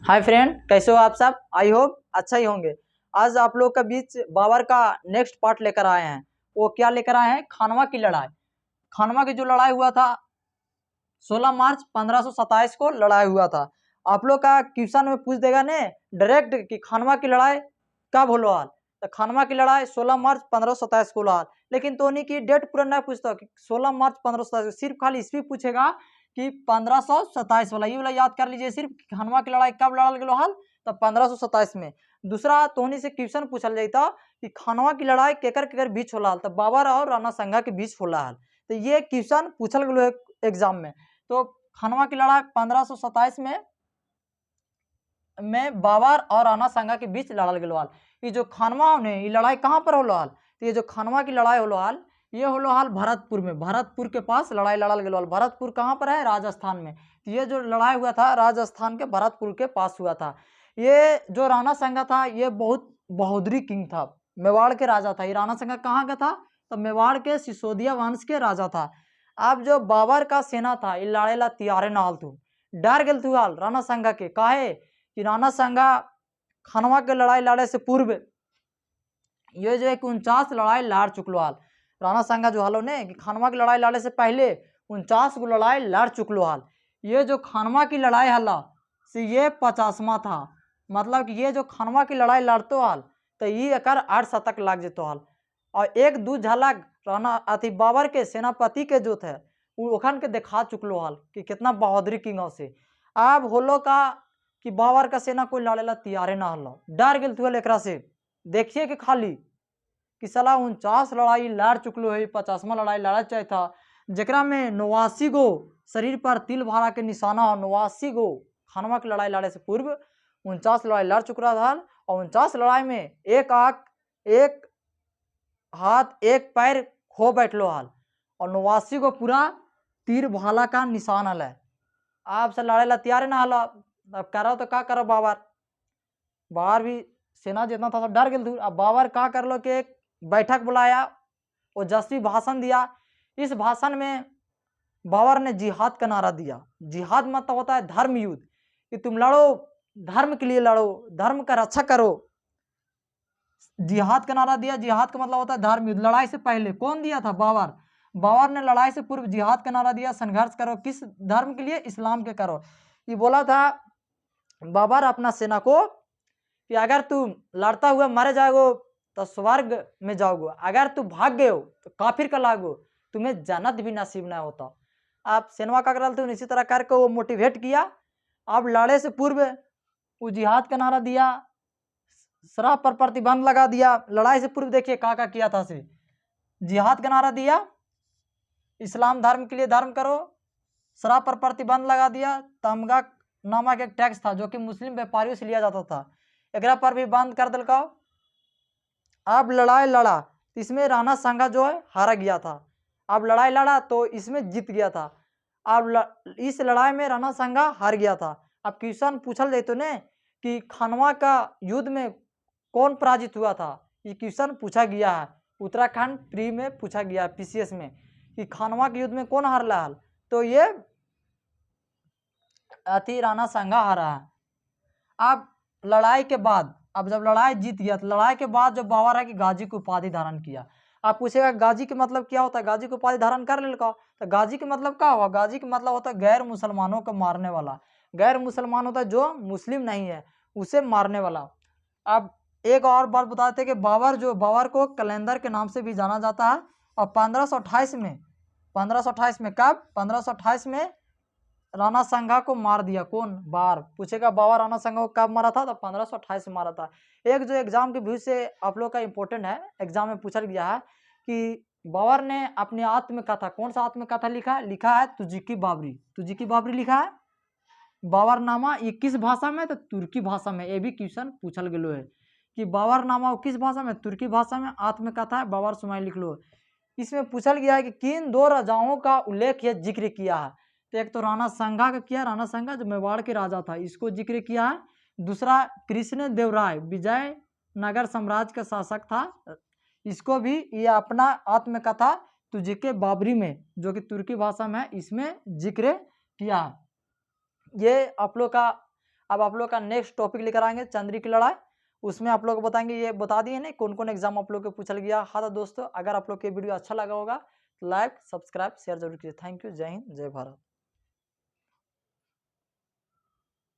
Hi friend, कैसे हो आप सब। आई होप अच्छा ही होंगे। आज आप लोग के बीच बाबर का नेक्स्ट पार्ट लेकर आए हैं। वो क्या लेकर आए हैं? खानवा की लड़ाई। खानवा की जो लड़ाई हुआ था 16 मार्च 1527 को लड़ाई हुआ था। आप लोग का क्वेश्चन में पूछ देगा ने डायरेक्ट कि खानवा की लड़ाई कब होलो हाल। तो खानवा की लड़ाई 16 मार्च 1527 को हाल, लेकिन तोनी की डेट पूरा नहीं पूछता कि 16 मार्च 1527, सिर्फ खाली ईस्वी पूछेगा कि 1527 वाला, ये वाला याद कर लीजिए। सिर्फ खानवा की लड़ाई कब लड़ल गेलो हाल, तो 1527 में। दूसरा तोहनी से क्वेश्चन पूछल जाता कि खानवा की लड़ाई केकर केकर बीच होला हाल, तो बाबर और राणा संगा के बीच होला हाल। तो ये क्वेश्चन पूछल गेलो एग्जाम में। तो खानवा की लड़ाई 1527 में बाबर और राणा संगा के बीच लड़ल गेलो हाल। ये जो खानवा ने ये लड़ाई कहाँ पर होलो हाल, तो ये जो खानवा की लड़ाई होलो हाल, ये होलो हाल भरतपुर में। भरतपुर के पास लड़ाई लड़ल गेलो हाल। भरतपुर कहाँ पर है? राजस्थान में। तो ये जो लड़ाई हुआ था राजस्थान के भरतपुर के पास हुआ था। ये जो राणा संगा था ये बहुत बहादुरी किंग था, मेवाड़ के राजा था। ये राणा संगा कहाँ का था? तो मेवाड़ के सिसोदिया वंश के राजा था। अब जो बाबर का सेना था ये लड़ेला तैयारे ना हाल तू, डर गेल तू हाल राणा संगा के। काहे कि राणा संगा खानवा के लड़ाई लड़े से पूर्व ये जो एक 49 लड़ाई लड़ चुकलो हाल। राणा संगा जो हालो ने कि खानवा की लड़ाई लड़े से पहले 49 गो लड़ाई लड़ चुकलो हाल। ये जो खानवा की लड़ाई हला से ये 50वां था। मतलब कि ये जो खानवा की लड़ाई लड़तो हाल तो ये एकर 8 शतक लग जेतो हाल। और एक दू झलक राणा अति बाबर के सेनापति के जो थे ओखन के दिखा चुकलो हाल कि कितना बहादुरी किंग से। अब होलो का कि बाबर का सेना कोई लड़ेला तैयारे ना हलो, डर गेल तुहल एकरा से। देखिए कि खाली कि साला 49 लड़ाई लड़ चुकलो है, 50वां लड़ाई लड़ा चाहे था जरा में 89 गो शरीर पर तिल भारा के निशाना हो। 89 गो खानवा की लड़ाई लड़े से पूर्व 49 लड़ाई लड़ चुक रहा था। और 49 लड़ाई में एक आंख, एक हाथ, एक पैर खो बैठलो हाल। और 89 को पूरा तीर भाला का निशान हल है। आपसे लड़े ला तैयार ना हलो। अब करो तो का करो बाबर। बाबर भी सेना जितना था सब डर गए। अब बाबर का कर लो कि एक बैठक बुलाया, वो जस्वी भाषण दिया। इस भाषण में बाबर ने जिहाद का नारा दिया। जिहाद मतलब होता है धर्म युद्ध, कि तुम लड़ो, धर्म के लिए लड़ो, धर्म का रक्षा करो। जिहाद का नारा दिया। जिहाद का मतलब होता है धर्म युद्ध। लड़ाई से पहले कौन दिया था? बाबर। बाबर ने लड़ाई से पूर्व जिहाद का नारा दिया। संघर्ष करो, किस धर्म के लिए? इस्लाम के करो। ये बोला था बाबर अपना सेना को कि अगर तुम लड़ता हुआ मर जाओगे तो स्वर्ग में जाओगे, अगर तू भाग गए हो तो काफिर का लागो, तुम्हें जन्नत भी नसीब ना होता। आप सेनवा का करल थे इसी तरह करके वो मोटिवेट किया। अब लड़े से पूर्व वो जिहाद का नारा दिया, शराब पर प्रतिबंध लगा दिया। लड़ाई से पूर्व देखिए का किया था से जिहाद का नारा दिया, इस्लाम धर्म के लिए धर्म करो, शराब पर प्रतिबंध लगा दिया। तमगा नामक एक टैक्स था जो कि मुस्लिम व्यापारियों से लिया जाता था, एकरा पर भी बंद कर दिल। अब लड़ाई लड़ा तो इसमें राणा संगा जो है हारा गया था। अब लड़ाई लड़ा तो इसमें जीत गया था। अब इस लड़ाई में राणा संगा हार गया था। अब क्वेश्चन पूछल जाए तो ने कि खानवा का युद्ध में कौन पराजित हुआ था, ये क्वेश्चन पूछा गया है। उत्तराखंड प्री में पूछा गया है, पीसीएस में, कि खानवा के युद्ध में कौन हारला हाल, तो ये अति राणा संगा हारा है। अब लड़ाई के बाद, अब जब लड़ाई जीत गया तो लड़ाई के बाद जो बाबर है कि गाजी की उपाधि धारण किया। आप पूछेगा गाजी के मतलब क्या होता है? गाजी की उपाधि धारण कर ले का, तो गाजी के मतलब क्या हुआ? गाजी का मतलब होता है गैर मुसलमानों को मारने वाला। गैर मुसलमान होता है जो मुस्लिम नहीं है उसे मारने वाला। अब एक और बात बताते हैं कि बाबर को कैलेंडर के नाम से भी जाना जाता है। और 1528 में कब? 1528 में राणा संगा को मार दिया। कौन? बाबर। पूछेगा बाबर राणा संगा को कब मारा था, तो 1528 में मारा था। एक जो एग्जाम के व्यू से आप लोग का इंपॉर्टेंट है, एग्जाम में पूछा गया है कि बाबर ने अपनी आत्मकथा, कौन सा आत्मकथा लिखा है? लिखा है तुजिकी बाबरी। तुजिकी बाबरी लिखा है। बाबरनामा ये किस भाषा में? तो तुर्की भाषा में। ये भी क्वेश्चन पूछल गलो है कि बाबरनामा किस भाषा में? तुर्की भाषा में आत्मकथा है बाबर सुमाई लिख लो। इसमें पूछल गया है कि किन दो राजाओं का उल्लेख या जिक्र किया है। तो एक तो राणा संगा का किया, राणा संगा जो मेवाड़ के राजा था इसको जिक्र किया है। दूसरा कृष्ण देव राय विजय नगर साम्राज्य का शासक था, इसको भी ये अपना आत्मकथा तुझके बाबरी में, जो कि तुर्की भाषा में है, इसमें जिक्र किया। ये आप लोग का अब आप लोग का नेक्स्ट टॉपिक लेकर आएंगे चंद्री की लड़ाई, उसमें आप लोग बताएंगे, ये बता दिए नहीं कौन कौन एग्जाम आप लोग को पूछल गया। हाँ तो दोस्तों, अगर आप लोग के वीडियो अच्छा लगा होगा तो लाइक सब्सक्राइब शेयर जरूर कीजिए। Thank you. जय हिंद जय भारत।